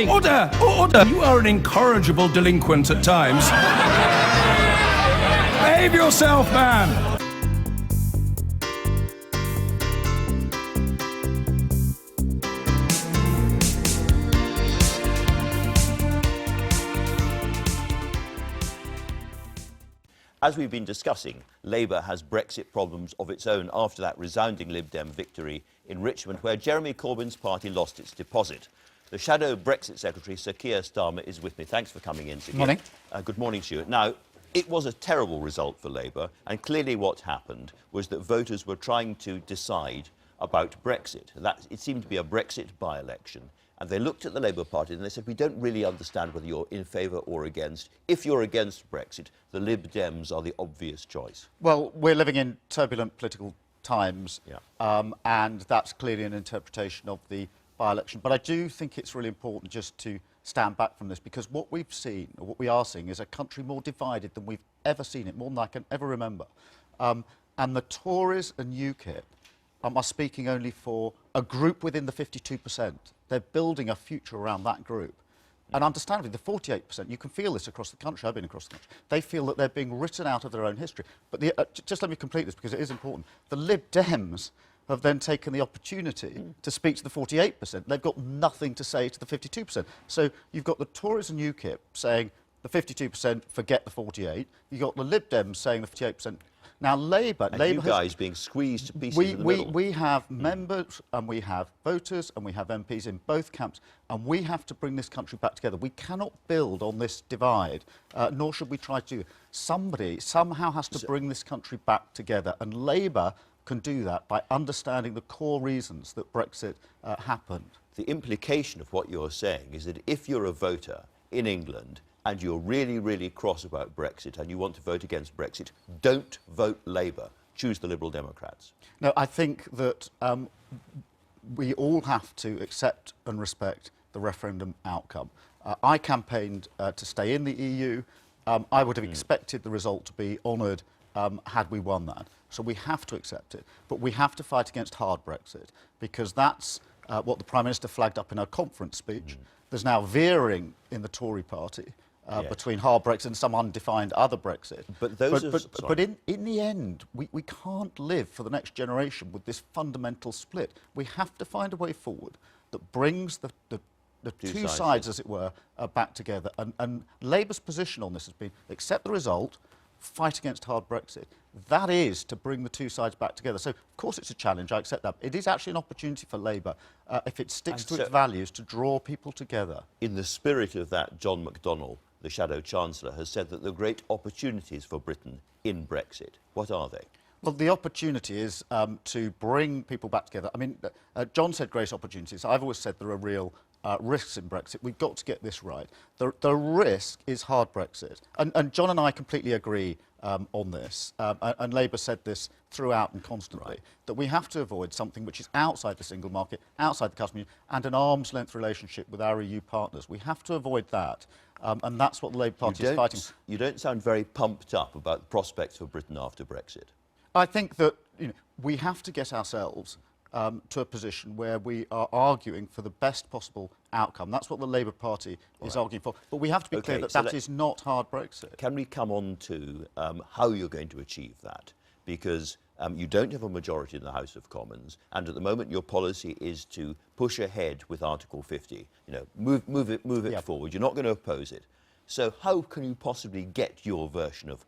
Order! Order! You are an incorrigible delinquent at times. Behave yourself, man! As we've been discussing, Labour has Brexit problems of its own after that resounding Lib Dem victory in Richmond, where Jeremy Corbyn's party lost its deposit. The shadow Brexit Secretary, Sir Keir Starmer, is with me. Thanks for coming in, Sir Keir. Morning. Good morning to you. Now, it was a terrible result for Labour, and clearly what happened was that voters were trying to decide about Brexit. It seemed to be a Brexit by-election. And they looked at the Labour Party and they said, we don't really understand whether you're in favour or against. If you're against Brexit, the Lib Dems are the obvious choice. Well, we're living in turbulent political times, Yeah. and that's clearly an interpretation of the by-election. But I do think it's really important just to stand back from this, because what we've seen, or what we are seeing, is a country more divided than we've ever seen it, more than I can ever remember. And the Tories and UKIP are speaking only for a group within the 52%. They're building a future around that group. And understandably, the 48%, you can feel this across the country. I've been across the country. They feel that they're being written out of their own history. But just let me complete this, because it is important. The Lib Dems have then taken the opportunity to speak to the 48%. They've got nothing to say to the 52%. So you've got the Tories and UKIP saying the 52%, forget the 48%. You've got the Lib Dems saying the 48%. Now, Labour... And you guys being squeezed to pieces in the middle. We have members and we have voters and we have MPs in both camps, and we have to bring this country back together. We cannot build on this divide, nor should we try to. Somebody somehow has to bring this country back together, and Labour can do that by understanding the core reasons that Brexit happened. The implication of what you're saying is that if you're a voter in England and you're really, really cross about Brexit and you want to vote against Brexit, don't vote Labour. Choose the Liberal Democrats. No, I think that we all have to accept and respect the referendum outcome. I campaigned to stay in the EU. I would have expected the result to be honoured had we won that. So we have to accept it. But we have to fight against hard Brexit, because that's what the Prime Minister flagged up in her conference speech. There's now veering in the Tory party between hard Brexit and some undefined other Brexit. But in the end, we can't live for the next generation with this fundamental split. We have to find a way forward that brings the two sides, as it were, back together. And Labour's position on this has been accept the result, fight against hard Brexit. That is to bring the two sides back together. So, of course, it's a challenge, I accept that. It is actually an opportunity for Labour, if it sticks to its values, to draw people together. In the spirit of that, John McDonnell, the Shadow Chancellor, has said that there are great opportunities for Britain in Brexit. What are they? Well, the opportunity is to bring people back together. I mean, John said great opportunities. I've always said there are real risks in Brexit. We've got to get this right. The risk is hard Brexit. And John and I completely agree on this. And Labour said this throughout and constantly, that we have to avoid something which is outside the single market, outside the customs union, and an arm's-length relationship with our EU partners. We have to avoid that. And that's what the Labour Party is fighting. You don't sound very pumped up about the prospects for Britain after Brexit. I think that we have to get ourselves to a position where we are arguing for the best possible outcome. That's what the Labour Party is arguing for. But we have to be clear that that is not hard Brexit. Can we come on to how you're going to achieve that? Because you don't have a majority in the House of Commons, and at the moment your policy is to push ahead with Article 50. Move it forward. You're not going to oppose it. So how can you possibly get your version of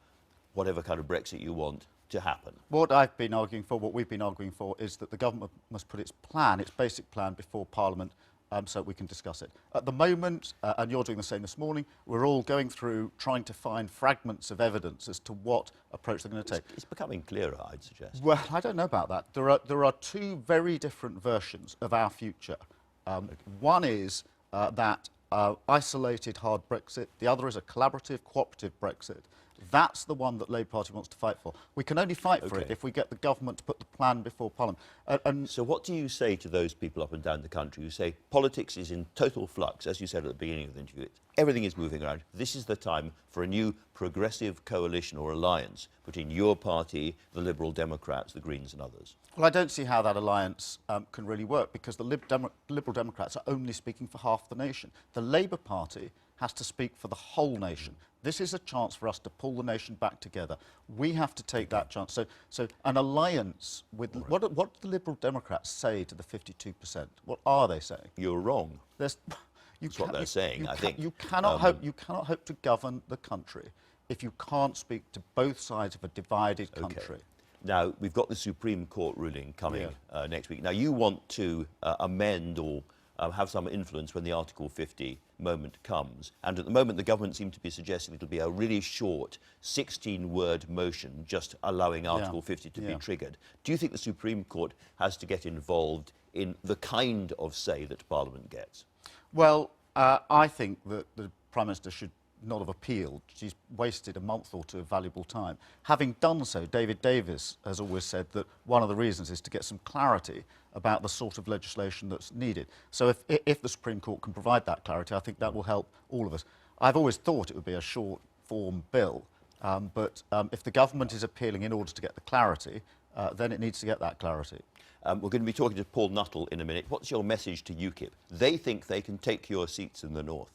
whatever kind of Brexit you want to happen? What I've been arguing for, what we've been arguing for, is that the government must put its basic plan before Parliament, so we can discuss it. At the moment, and you're doing the same this morning, we're all going through trying to find fragments of evidence as to what approach they're going to take. It's becoming clearer, I'd suggest. Well, I don't know about that. There are two very different versions of our future. One is that isolated hard Brexit. The other is a collaborative, cooperative Brexit. That's the one that the Labour Party wants to fight for. We can only fight for it if we get the government to put the plan before Parliament. So what do you say to those people up and down the country who say politics is in total flux, as you said at the beginning of the interview, everything is moving around. This is the time for a new progressive coalition or alliance between your party, the Liberal Democrats, the Greens and others? Well, I don't see how that alliance can really work, because the Liberal Democrats are only speaking for half the nation. The Labour Party has to speak for the whole nation. This is a chance for us to pull the nation back together. We have to take that chance. So an alliance with... What do the Liberal Democrats say to the 52%? What are they saying? You're wrong. That's what they're saying, I think. You cannot hope to govern the country if you can't speak to both sides of a divided country. Now, we've got the Supreme Court ruling coming next week. Now, you want to amend or have some influence when the Article 50 moment comes. And at the moment, the government seems to be suggesting it'll be a really short 16-word motion just allowing Article 50 to be triggered. Do you think the Supreme Court has to get involved in the kind of say that Parliament gets? Well, I think that the Prime Minister should not have appealed. She's wasted a month or two of valuable time. Having done so, David Davis has always said that one of the reasons is to get some clarity about the sort of legislation that's needed. So if the Supreme Court can provide that clarity, I think that will help all of us. I've always thought it would be a short-form bill, but if the government is appealing in order to get the clarity, then it needs to get that clarity. We're going to be talking to Paul Nuttall in a minute. What's your message to UKIP? They think they can take your seats in the north.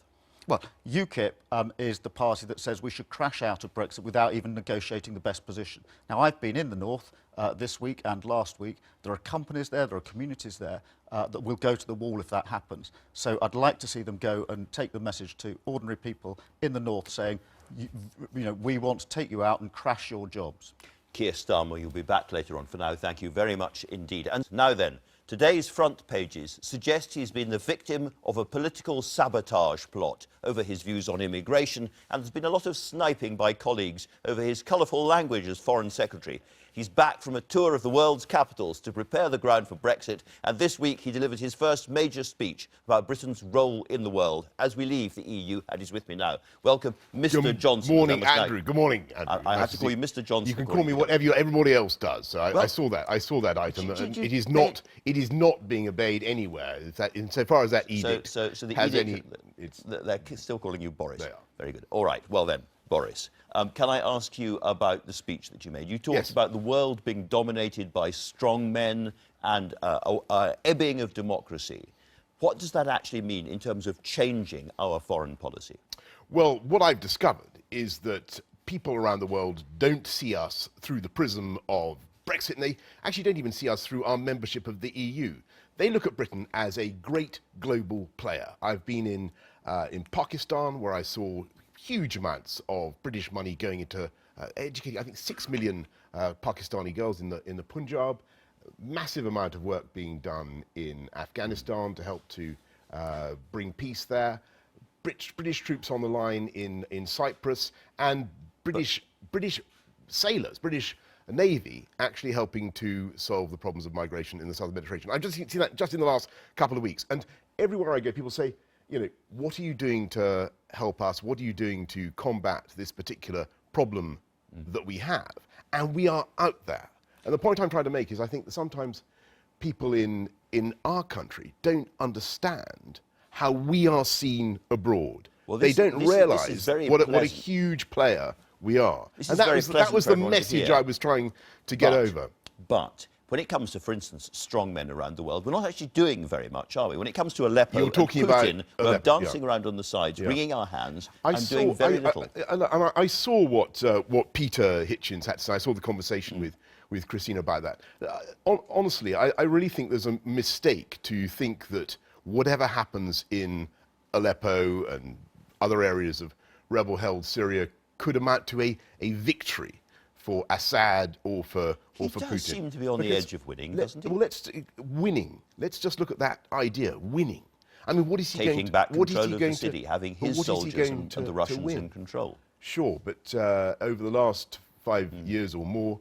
Well, UKIP is the party that says we should crash out of Brexit without even negotiating the best position. Now, I've been in the north this week and last week. There are companies there, there are communities there that will go to the wall if that happens. So I'd like to see them go and take the message to ordinary people in the north saying, you know, we want to take you out and crash your jobs. Keir Starmer, you'll be back later on. For now, thank you very much indeed. And now then, today's front pages suggest he's been the victim of a political sabotage plot over his views on immigration, and there's been a lot of sniping by colleagues over his colourful language as Foreign Secretary. He's back from a tour of the world's capitals to prepare the ground for Brexit, and this week he delivered his first major speech about Britain's role in the world as we leave the EU, and he's with me now. Welcome, Mr. Johnson. Good morning, Andrew. Good morning, Andrew. I have to call you Mr. Johnson. You can call me whatever everybody else does. So I saw that. I saw that item. It is not being obeyed anywhere. Insofar as that edict so the has edict, any, they're still calling you Boris. They are. Very good. All right. Well then, Boris. Can I ask you about the speech that you made? You talked about the world being dominated by strong men and ebbing of democracy. What does that actually mean in terms of changing our foreign policy? Well, what I've discovered is that people around the world don't see us through the prism of Brexit, and they actually don't even see us through our membership of the EU. They look at Britain as a great global player. I've been in Pakistan, where I saw huge amounts of British money going into educating, I think, 6 million Pakistani girls in the Punjab. Massive amount of work being done in Afghanistan to help to bring peace there. British troops on the line in Cyprus, and British sailors, British Navy, actually helping to solve the problems of migration in the southern Mediterranean. I've just seen that just in the last couple of weeks. And everywhere I go, people say, you know, what are you doing to help us? What are you doing to combat this particular problem that we have? And we are out there. And the point I'm trying to make is I think that sometimes people in our country don't understand how we are seen abroad. Well, they don't realise what a huge player we are. And that was the message I was trying to get over. But when it comes to, for instance, strong men around the world, we're not actually doing very much, are we? When it comes to Aleppo and Putin, we're dancing around on the sides, wringing our hands, and doing very little. I saw what Peter Hitchens had to say. I saw the conversation with Christina about that. Honestly, I really think there's a mistake to think that whatever happens in Aleppo and other areas of rebel-held Syria could amount to a victory for Assad or for Putin. He does seem to be on the edge of winning, doesn't he? Well, winning. Let's just look at that idea, winning. I mean, what is he taking going to... back control of the city, having his soldiers and the Russians in control. Sure, but over the last 5 years or more,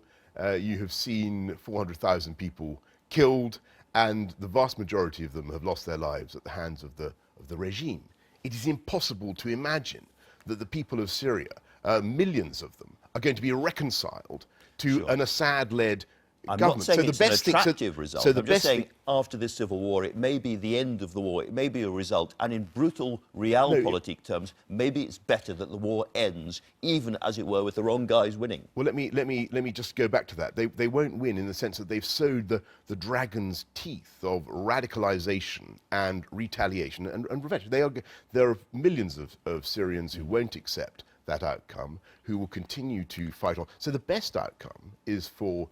you have seen 400,000 people killed, and the vast majority of them have lost their lives at the hands of the regime. It is impossible to imagine that the people of Syria, millions of them, are going to be reconciled to Sure. an Assad-led I'm government. not saying so it's the an best thing, attractive result. So the I'm just best saying thing, after this civil war, it may be the end of the war. It may be a result. And in brutal realpolitik terms, maybe it's better that the war ends, even, as it were, with the wrong guys winning. well, let me just go back to that. They won't win in the sense that they've sowed the dragon's teeth of radicalization and retaliation and revenge. There are millions of Syrians who won't accept that outcome, who will continue to fight on. So the best outcome is for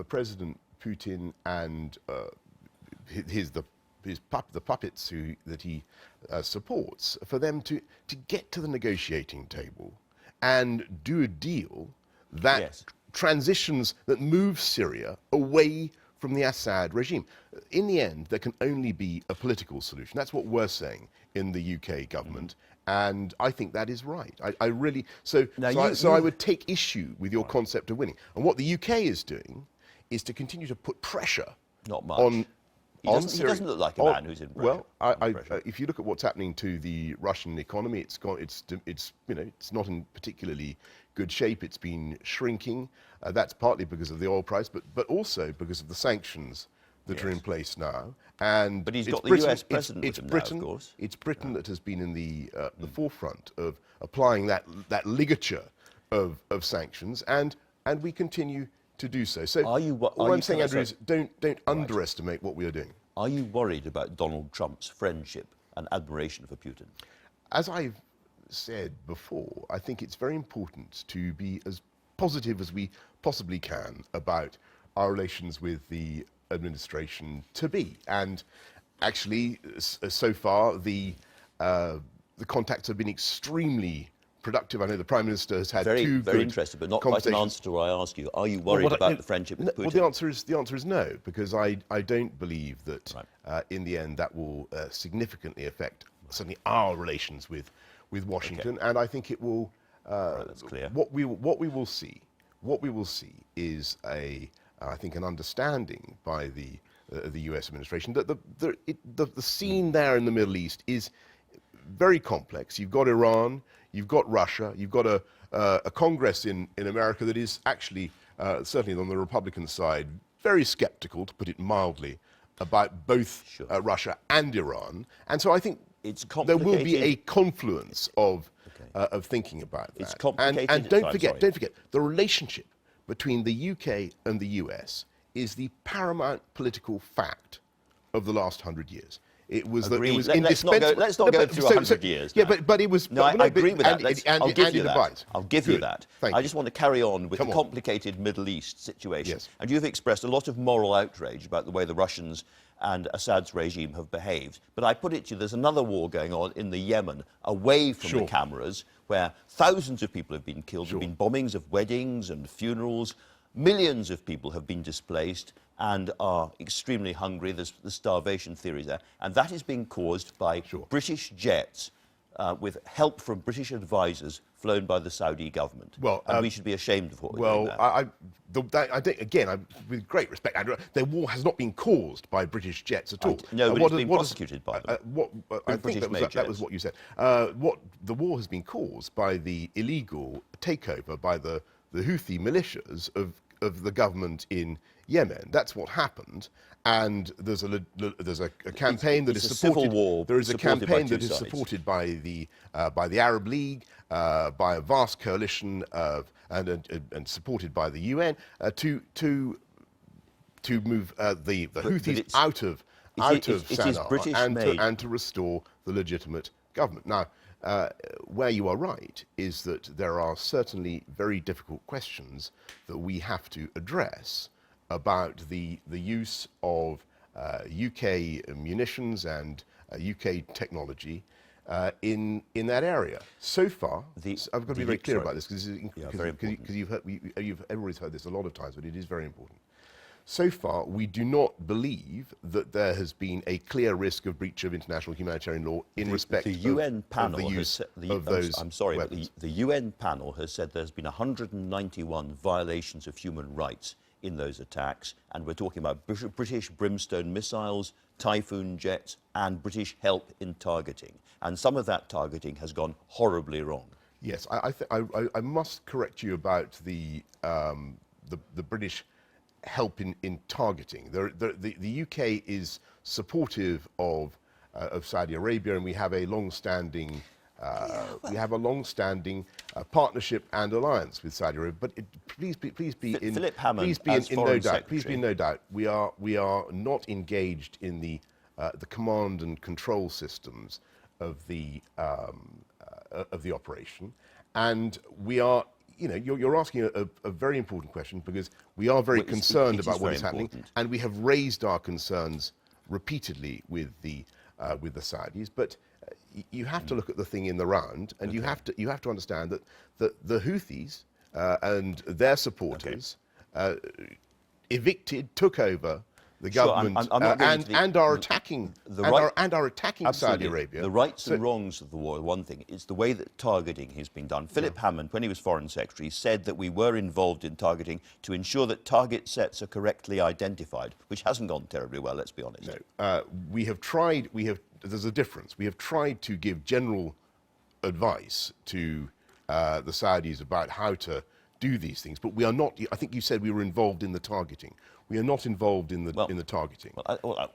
President Putin and the puppets that he supports, for them to get to the negotiating table and do a deal that Yes. transitions, that moves Syria away from the Assad regime. In the end, there can only be a political solution. That's what we're saying in the UK government. And I think that is right. I really I would take issue with your concept of winning. And what the UK is doing is to continue to put pressure Not much. on He doesn't look like a man who's in pressure. Well, pressure. if you look at what's happening to the Russian economy, it's not in particularly good shape. It's been shrinking. That's partly because of the oil price, but also because of the sanctions that are in place now. And But he's got the Britain- US president it's with him now, Britain, of course. It's Britain that has been in the forefront of applying that ligature of sanctions, and we continue to do so. So Are you wo- all are I'm you saying, kind of Andrew, is don't underestimate what we are doing. Are you worried about Donald Trump's friendship and admiration for Putin? As I've said before, I think it's very important to be as positive as we possibly can about our relations with the administration to be. And actually, so far, the contacts have been extremely productive. I know the Prime Minister has had two Very good interested, but not quite an conversations. answer to what I asked you. Are you worried about the friendship with Putin? Well, the answer is no, because I don't believe that in the end that will significantly affect certainly our relations with Washington, and I think it will. That's clear. What we will see is I think an understanding by the U.S. administration that the scene there in the Middle East is very complex. You've got Iran, you've got Russia, you've got a Congress in America that is actually, certainly on the Republican side, very skeptical, to put it mildly, about both Russia and Iran. And so I think there will be a confluence of thinking about that. It's complicated. And don't forget, the relationship between the UK and the US is the paramount political fact of the last 100 years. It was Agreed. it was Let's not go through 100 years. Yeah, now. but it was. No, I agree with that. I'll give you it that. abides. I'll give you Good. that. Thank I you. just want to carry on with Come the on. complicated Middle East situation. Yes. And you've expressed a lot of moral outrage about the way the Russians and Assad's regime have behaved. But I put it to you, there's another war going on in the Yemen, away from the cameras, where thousands of people have been killed. There have been bombings of weddings and funerals. Millions of people have been displaced and are extremely hungry. There's the starvation theory there. And that is being caused by British jets with help from British advisors flown by the Saudi government. Well, and we should be ashamed of what we're doing there. I think, again, with great respect, Andrew, the war has not been caused by British jets at all. No, but it's been prosecuted by them. I think that was what you said. What the war has been caused by the illegal takeover by the Houthi militias of the government in Yemen. That's what happened, and there's a campaign that is supported. Civil war. There is a campaign that is sides. supported by the Arab League, by a vast coalition and supported by the UN to move the Houthis out of Sana'a and to restore the legitimate government. Now, where you are right is that there are certainly very difficult questions that we have to address about the use of UK munitions and UK technology in that area. So far, I've got to be very clear about this because everybody's heard this a lot of times, but it is very important. So far, we do not believe that there has been a clear risk of breach of international humanitarian law in respect the UN panel of the use has, of those I'm sorry, weapons. but the UN panel has said there's been 191 violations of human rights in those attacks, and we're talking about British Brimstone missiles, Typhoon jets, and British help in targeting. And some of that targeting has gone horribly wrong. Yes, I must correct you about the British help in targeting. The UK is supportive of Saudi Arabia, and we have a long-standing partnership and alliance with Saudi Arabia. But please be in Philip Hammond, please be as in no Foreign doubt. Please be Secretary. in no doubt. We are not engaged in the command and control systems of the operation, and we are. You know, you're asking a very important question, because we are very concerned about what is happening, and we have raised our concerns repeatedly with the Saudis. But you have to look at the thing in the round, and you have to understand that the Houthis and their supporters took over the government and are attacking Saudi Arabia. The rights and wrongs of the war are one thing. It's the way that targeting has been done. Philip Hammond, when he was Foreign Secretary, said that we were involved in targeting to ensure that target sets are correctly identified, which hasn't gone terribly well, let's be honest. No, there's a difference. We have tried to give general advice to the Saudis about how to do these things, but we are not. I think you said we were involved in the targeting. We are not involved in the targeting.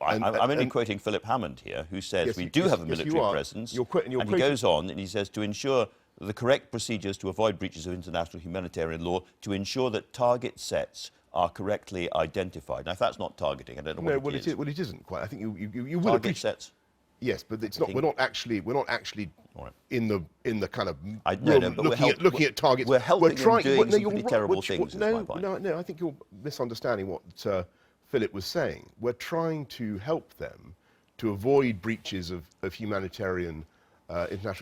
I'm only quoting Philip Hammond here, who says we do have a military presence, and he goes on and he says to ensure the correct procedures to avoid breaches of international humanitarian law, to ensure that target sets are correctly identified. Now, if that's not targeting, I don't know what it is. Well, it isn't quite. I think you will target sets. Yes, but it's not. We're not actually right. in the kind of looking at targets. We're helping them doing some pretty terrible things. No, I think you're misunderstanding what Philip was saying. We're trying to help them to avoid breaches of international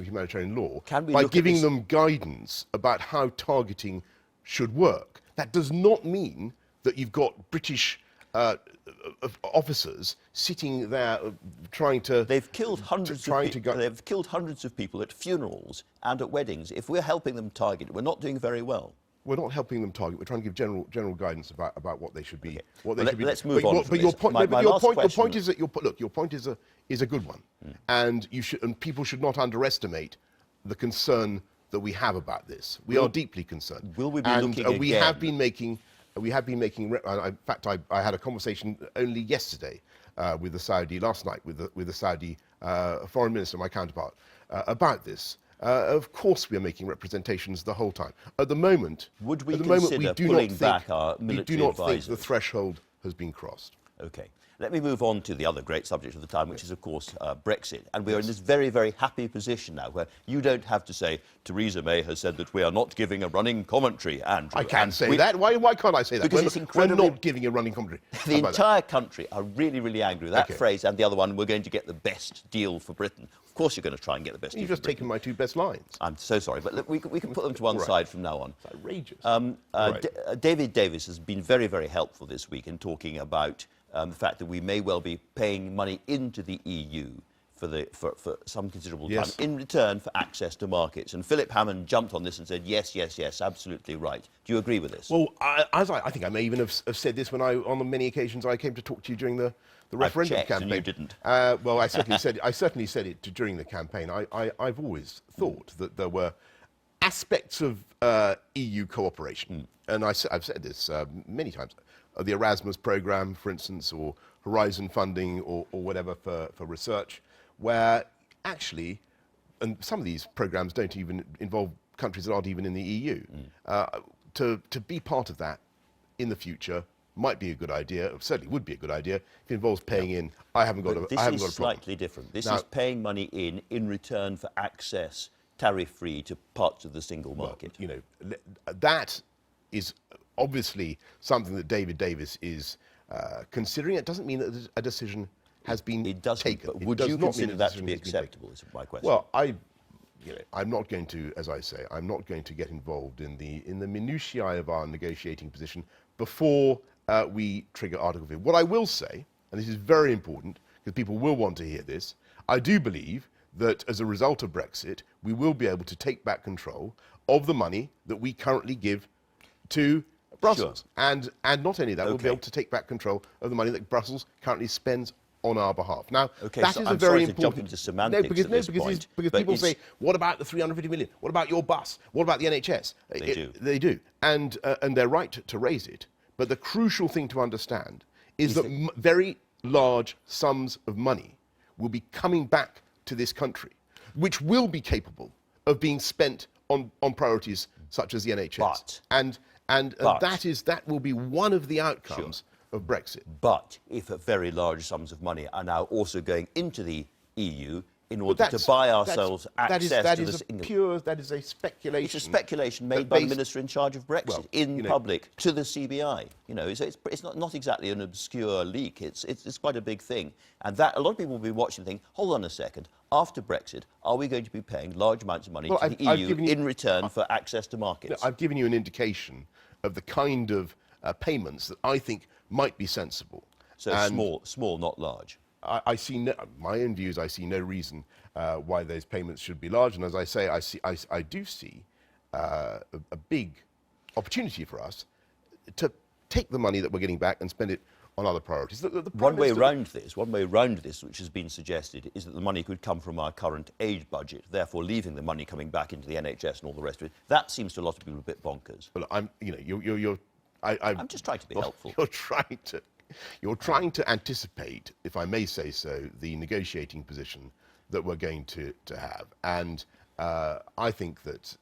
humanitarian law by giving them guidance about how targeting should work. That does not mean that you've got British officers sitting there trying to. They've killed hundreds of people at funerals and at weddings. If we're helping them target, we're not doing very well. We're not helping them target. We're trying to give general guidance about what they should be. Okay. What they should be. Let's move on. But your point is that your point is a good one, and people should not underestimate the concern that we have about this. We are deeply concerned. Will we be looking again? We have been making. In fact, I had a conversation only yesterday with the Saudi, last night, with the Saudi foreign minister, my counterpart, about this. Of course, we are making representations the whole time. At the moment, we do not think the threshold has been crossed. Okay. Let me move on to the other great subject of the time, which is, of course, Brexit. And we are in this very, very happy position now where you don't have to say, Theresa May has said that we are not giving a running commentary, Andrew. I can't say that. Why can't I say that? Because it's incredibly... We're not giving a running commentary. The entire country are really, really angry with that phrase and the other one, we're going to get the best deal for Britain. Of course you're going to try and get the best deal for Britain. You've just taken my two best lines. I'm so sorry, but look, we can put them to one side from now on. It's outrageous. David Davis has been very, very helpful this week in talking about the fact that we may well be paying money into the EU for some considerable time in return for access to markets. And Philip Hammond jumped on this and said, yes, absolutely right. Do you agree with this? Well, I think I may even have said this when on the many occasions I came to talk to you during the referendum campaign. And you didn't. Well, I certainly said it during the campaign. I've always thought that there were aspects of EU cooperation, and I've said this many times. The Erasmus programme, for instance, or Horizon funding, or whatever for research, where actually, and some of these programmes don't even involve countries that aren't even in the EU. To be part of that in the future might be a good idea. It certainly would be a good idea if it involves paying in. I haven't got a problem. This is slightly different. This is paying money in return for access, tariff-free, to parts of the single market. Well, that is obviously something that David Davis is considering. It doesn't mean that a decision has been taken. But would you consider that to be acceptable, is my question. Well, I'm not going to, as I say, I'm not going to get involved in the minutiae of our negotiating position before we trigger Article 50. What I will say, and this is very important, because people will want to hear this, I do believe that as a result of Brexit, we will be able to take back control of the money that we currently give to Brussels. Sure. And not only that, we'll be able to take back control of the money that Brussels currently spends on our behalf. Now, Okay, that so is a I'm very sorry to important... jump into semantics because at this point, but people it's- say, what about the 350 million? What about your bus? What about the NHS? They do. They do. And they're right to raise it. But the crucial thing to understand is that very large sums of money will be coming back to this country, which will be capable of being spent on priorities such as the NHS. But That will be one of the outcomes of Brexit. But if very large sums of money are now also going into the EU in order to buy ourselves access to this... That is a speculation. It's a speculation made by the minister in charge of Brexit in public to the CBI. You know, so it's not exactly an obscure leak. It's quite a big thing, and that a lot of people will be watching and think, hold on a second. After Brexit, are we going to be paying large amounts of money to the EU in return for access to markets? I've given you an indication of the kind of payments that I think might be sensible. So small, not large. I see my own views. I see no reason why those payments should be large. And as I say, I do see a big opportunity for us to take the money that we're getting back and spend it on other priorities. One way around this, which has been suggested, is that the money could come from our current aid budget, therefore leaving the money coming back into the NHS and all the rest of it. That seems to a lot of people a bit bonkers. Well, I'm just trying to be helpful. You're trying to anticipate, if I may say so, the negotiating position that we're going to have. And I think that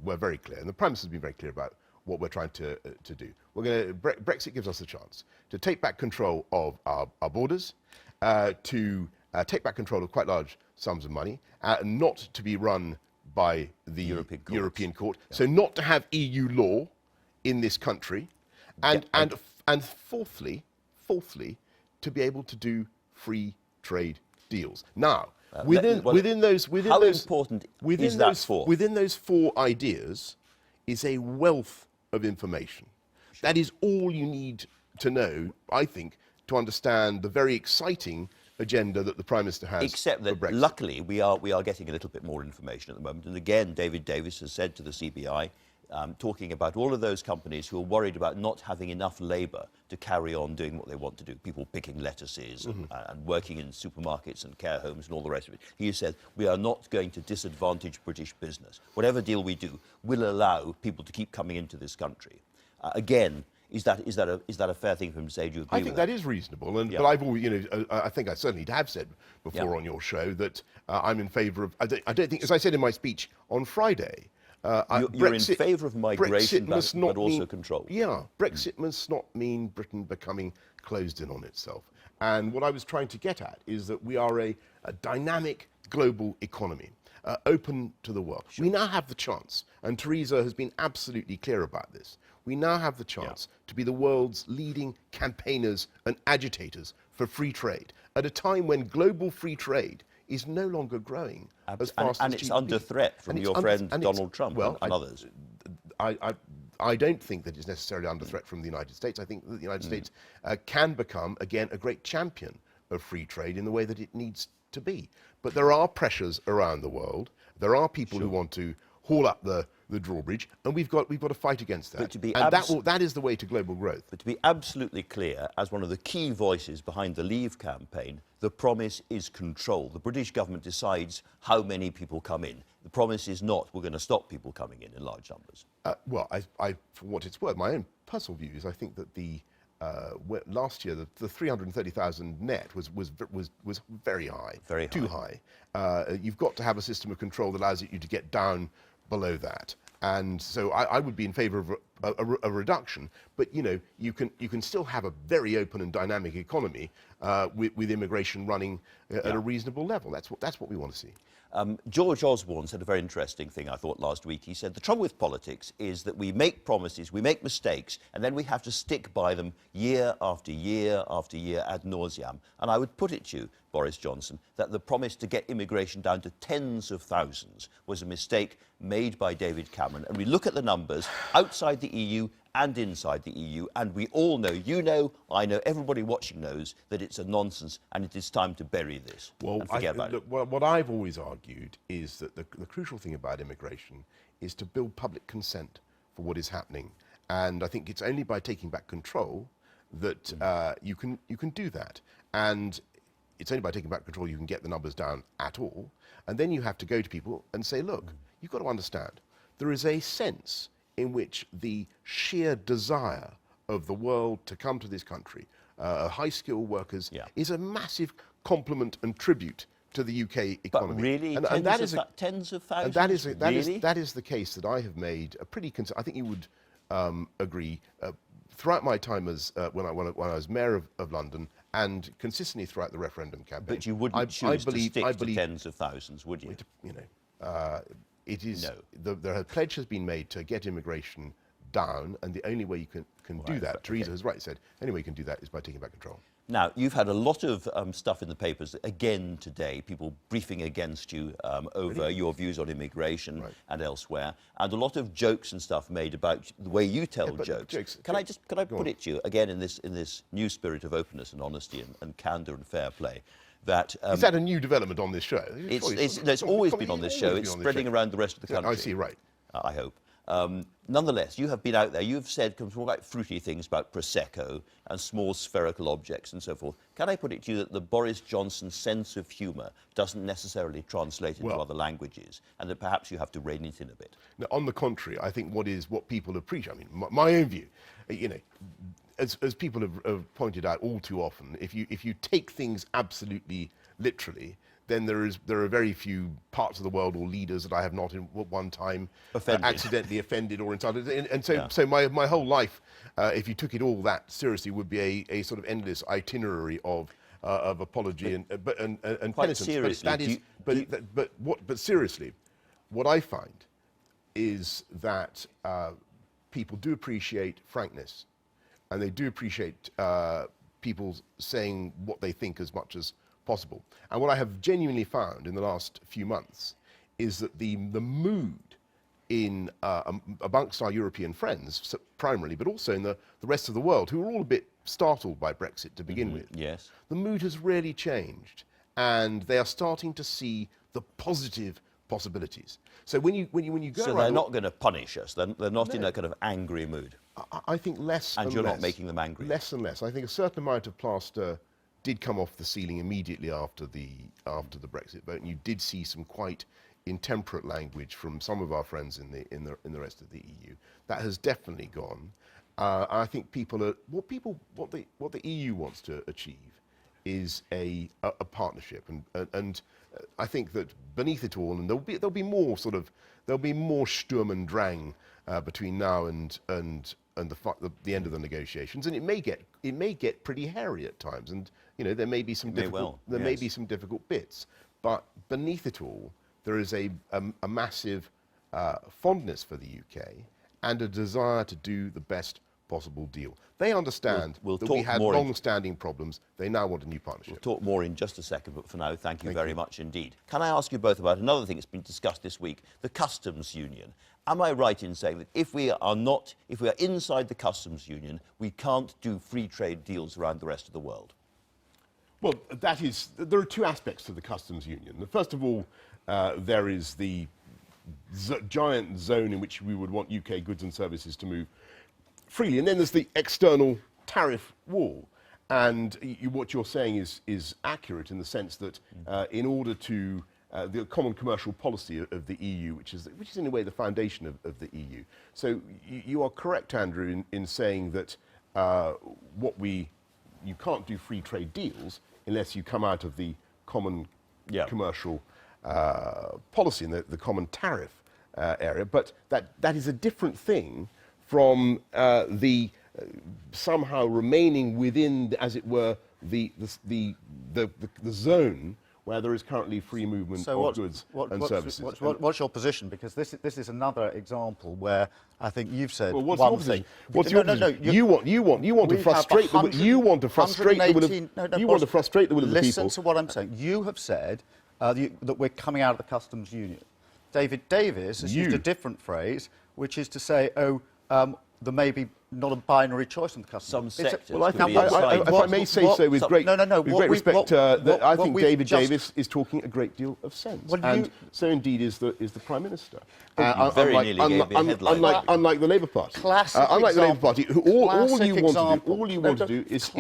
we're very clear, and the Prime Minister has been very clear about what we're trying to do. Brexit gives us a chance to take back control of our borders, to take back control of quite large sums of money, not to be run by the European Court. Yeah. So not to have EU law in this country, and fourthly, to be able to do free trade deals. Now, within those four ideas is a wealth of information. Sure. That is all you need to know, I think, to understand the very exciting agenda that the Prime Minister has. Except that, luckily, we are getting a little bit more information at the moment. And again, David Davis has said to the CBI, talking about all of those companies who are worried about not having enough labour to carry on doing what they want to do, people picking lettuces and working in supermarkets and care homes and all the rest of it. He has said, we are not going to disadvantage British business. Whatever deal we do will allow people to keep coming into this country. Again, is that a fair thing for him to say? Do you agree I think that is reasonable, but I've always, I think I certainly have said before on your show that I'm in favour of. I don't think, as I said in my speech on Friday, you're in favour of migration, but also control. Yeah, Brexit must not mean Britain becoming closed in on itself. And what I was trying to get at is that we are a dynamic global economy, open to the world. Sure. We now have the chance, and Theresa has been absolutely clear about this, we now have the chance to be the world's leading campaigners and agitators for free trade at a time when global free trade is no longer growing as fast as and it's under threat from your friend Donald Trump and others. I don't think that it's necessarily under threat from the United States. I think that the United States can become, again, a great champion of free trade in the way that it needs to be. But there are pressures around the world. There are people who want to haul up the drawbridge, and we've got to fight against that. That is the way to global growth. But to be absolutely clear, as one of the key voices behind the Leave campaign, the promise is control. The British government decides how many people come in. The promise is not we're going to stop people coming in large numbers. Well, for what it's worth, my own personal view is I think that last year the 330,000 net was very high, too high. You've got to have a system of control that allows you to get down below that. And so I would be in favour of a reduction, but you can still have a very open and dynamic economy with immigration running at a reasonable level. That's what we want to see. George Osborne said a very interesting thing, I thought, last week. He said, the trouble with politics is that we make promises, we make mistakes, and then we have to stick by them year after year after year ad nauseam. And I would put it to you, Boris Johnson, that the promise to get immigration down to tens of thousands was a mistake made by David Cameron. And we look at the numbers outside the EU and inside the EU, and we all know, you know, I know, everybody watching knows that it's a nonsense, and it is time to bury this and forget about it. What I've always argued is that the crucial thing about immigration is to build public consent for what is happening, and I think it's only by taking back control that you can do that. And it's only by taking back control you can get the numbers down at all. And then you have to go to people and say, look, you've got to understand, there is a sense in which the sheer desire of the world to come to this country, high-skilled workers, is a massive compliment and tribute to the UK economy. But really, tens of thousands? And that is the case that I have made a pretty... I think you would agree, throughout my time as when I was mayor of London, and consistently throughout the referendum campaign. But you wouldn't choose to stick to tens of thousands, would you? You know, it is... No. The pledge has been made to get immigration down, and the only way you can do that, Theresa has rightly said, the only way you can do that is by taking back control. Now, you've had a lot of stuff in the papers, again today, people briefing against you over your views on immigration and elsewhere, and a lot of jokes and stuff made about the way you tell jokes. Can I put it to you, again, in this new spirit of openness and honesty and candour and fair play, that... is that a new development on this show? It's always been on this show. It's spreading around the rest of the country. I see, right. I hope. Nonetheless, you have been out there, you've said more like fruity things about Prosecco and small spherical objects and so forth. Can I put it to you that the Boris Johnson sense of humour doesn't necessarily translate into other languages, and that perhaps you have to rein it in a bit? No, on the contrary, I think what people appreciate, I mean, my own view, you know, as people have pointed out all too often, if you take things absolutely literally, then there are very few parts of the world or leaders that I have not in one time accidentally offended or insulted. And so my whole life, if you took it all that seriously, would be a sort of endless itinerary of apology and quite penitence. Seriously, But seriously, what I find is that people do appreciate frankness, and they do appreciate people saying what they think as much as possible. And what I have genuinely found in the last few months is that the mood in amongst our European friends, primarily, but also in the rest of the world, who are all a bit startled by Brexit to begin with. Yes. The mood has really changed, and they are starting to see the positive possibilities. So when you go so around... they're not going to punish us. They're not in a kind of angry mood. I think less and less. And you're not making them angry. Less and less. I think a certain amount of plaster did come off the ceiling immediately after the Brexit vote, and you did see some quite intemperate language from some of our friends in the rest of the EU. That has definitely gone. I think people are what the EU wants to achieve is a partnership, and I think that beneath it all, and there'll be more Sturm und Drang between now and the end of the negotiations, and it may get pretty hairy at times, and you know there may be some difficult bits, but beneath it all there is a massive fondness for the UK and a desire to do the best possible deal. They understand that we had long-standing problems. They now want a new partnership. We'll talk more in just a second, but for now, thank you very much indeed. Can I ask you both about another thing that's been discussed this week, the customs union? Am I right in saying that if we are inside the customs union, we can't do free trade deals around the rest of the world? Well, there are two aspects to the customs union. First of all, there is the giant zone in which we would want UK goods and services to move freely, and then there's the external tariff wall. And what you're saying is accurate in the sense that in order to the common commercial policy of the EU, which is in a way the foundation of the EU. So you are correct, Andrew, in saying that you can't do free trade deals unless you come out of the common commercial policy and the common tariff area. But that is a different thing from the somehow remaining within, as it were, the zone where there is currently free movement of goods and services. What's your position? Because this is another example where I think you've said what's one your thing. What's your position? You want to frustrate the will of the people. Listen to what I'm saying. You have said that we're coming out of the customs union. David Davis has used a different phrase, which is to say, there may be not a binary choice in the customs. Some sectors. Well, if I may say so with great respect, I think David Davis is talking a great deal of sense, and so indeed is the Prime Minister. Very nearly gave me a headline. Unlike the Labour Party, Classic unlike the Labour Party, all you want example. to do is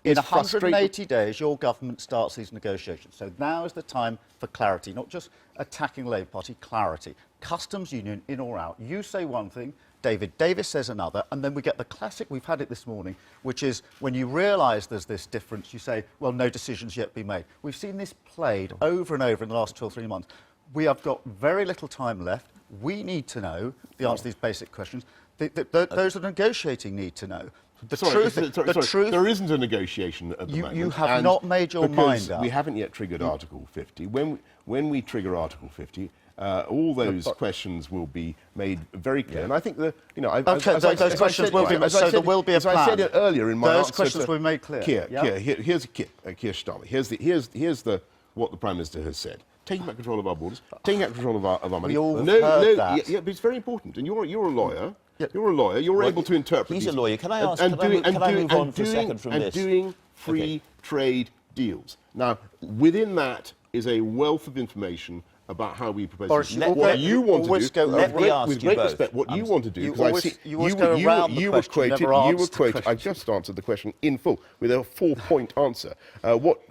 In is frustrating. 180 days, your government starts these negotiations. So now is the time for clarity, not just attacking the Labour Party, clarity. Customs union, in or out. You say one thing, David Davis says another, and then we get the classic, we've had it this morning, which is when you realise there's this difference, you say, well, no decisions yet been made. We've seen this played over and over in the last 2 or 3 months. We have got very little time left. We need to know the answer to these basic questions. Those that are negotiating need to know. The truth. There isn't a negotiation at the moment. You have not made your mind up. We haven't yet triggered Article 50. When we trigger Article 50, all those questions will be made very clear. And I think that, you know, those questions will be. So there will be a plan. As I said it earlier in my answer, those questions will be made clear. Keir Starmer. Here's what the Prime Minister has said. Taking back control of our borders, taking back control of our money. We all heard that. Yeah, but it's very important. And you're a lawyer. Yep. You're a lawyer. You're able to interpret. He's these, a lawyer. Can I ask? Can I move on for a second from this? And doing free trade deals. Now, within that is a wealth of information about how we propose to do what you want to do. Let me ask with you great both. respect, what you want to do. You were quoted. I just answered the question in full with a 4-point answer. What?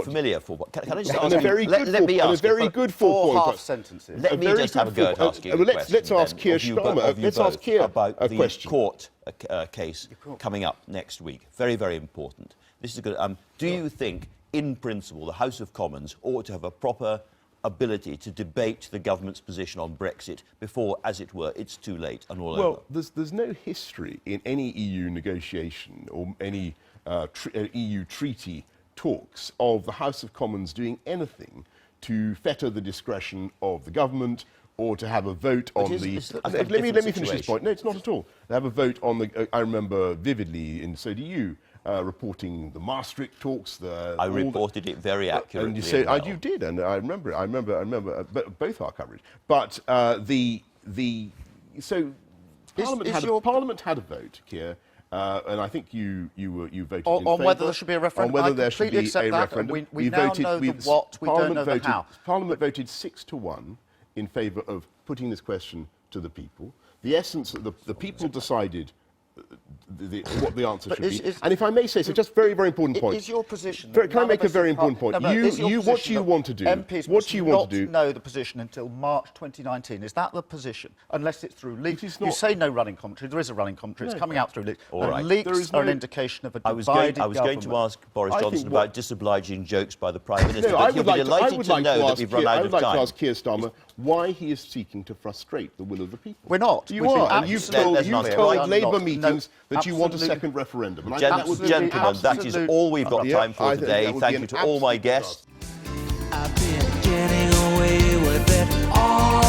Familiar 4-point. Can I just ask and a very good let me ask a very good 4-point half sentences. Let me just have a go at asking you a question. Let's ask Keir Starmer. Let's ask Keir about a the question. court case coming up next week. Very, very important. This is good. Do you think, in principle, the House of Commons ought to have a proper ability to debate the government's position on Brexit before, as it were, it's too late and all over? Well, there's no history in any EU negotiation or any EU treaty talks of the House of Commons doing anything to fetter the discretion of the government or to have a vote on the... Let me finish this point. No, it's not at all. They have a vote on the... I remember vividly, and so do you, reporting the Maastricht talks. I reported it very accurately. And you said, you did, and I remember both our coverage. But Parliament had a vote, Keir, and I think you voted in on favour. whether there should be a referendum. On whether there should be a referendum. We now know the what, we don't know the how. Parliament voted 6-1 in favour of putting this question to the people. The essence, the people decided what the answer should be. And if I may say so, just very, very important point. Is your position... Can I make a very important point? What you want to do... MPs must not know the position until March 2019. Is that the position? Unless it's through leaks. You say no running commentary. There is a running commentary. It's coming out through leaks. All right. Leaks are an indication of a divided government. I was going to ask Boris Johnson about disobliging jokes by the Prime Minister, but he'll be delighted to know that we've run out of time. I would like to ask Keir Starmer why he is seeking to frustrate the will of the people. We're not. You are. And you've told Labour meetings that you want a second referendum. Gentlemen, that is all we've got time for today. Thank you to all my guests. I've been getting away with it all.